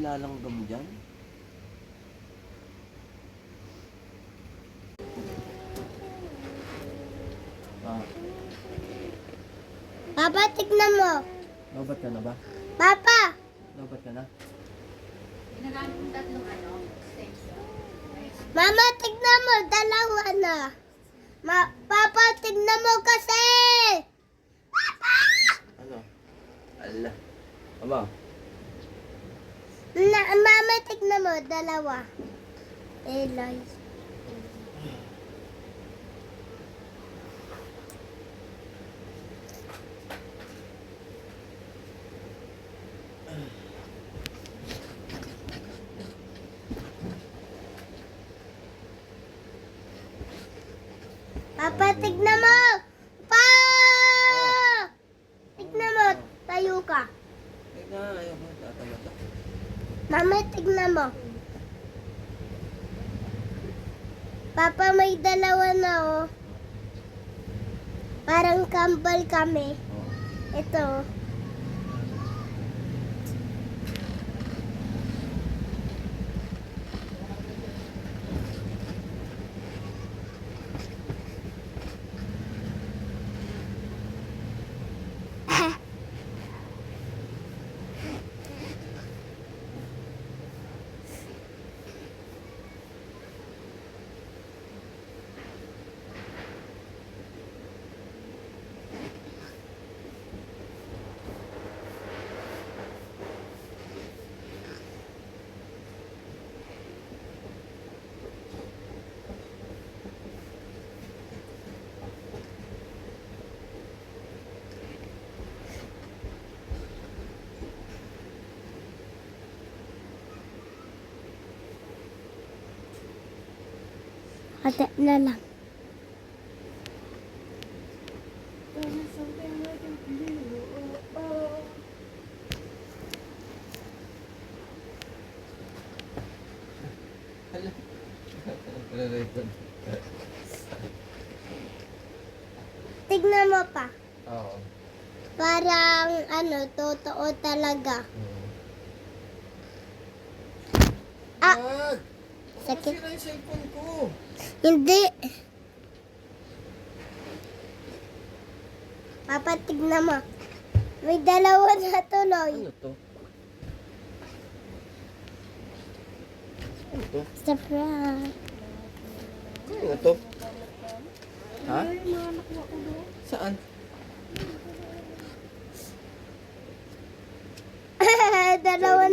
nilalanggam dyan? Ah, Papa, tignan mo. lobat ka na ba? Papa! Lobat ka na? Ginagamit yung tatlong extension. Mama, tignan mo. Dalawa na. Papa, tignan mo kasi. Ano? Ala. Ama. Mama, tignan mo. Dalawa. Eloy. Papa, tignan mo. Pa! Tignan mo. Tayo ka. Teka, ayaw ko. Tatamata. Mama, tignan mo. Papa, may dalawa na oh. Parang kambal kami. Oh. Ito. Ate na lang. Ala. Nare-record. Tignan mo pa. Oo. Parang totoo talaga. Ah! Wag! Sakit. Masira yung cellphone ko. Hindi. Papa, tignan mo. May dalawa na tuloy. Ano to? Ano to? Surprise. Ano to? Ha? Saan? Dalawa na.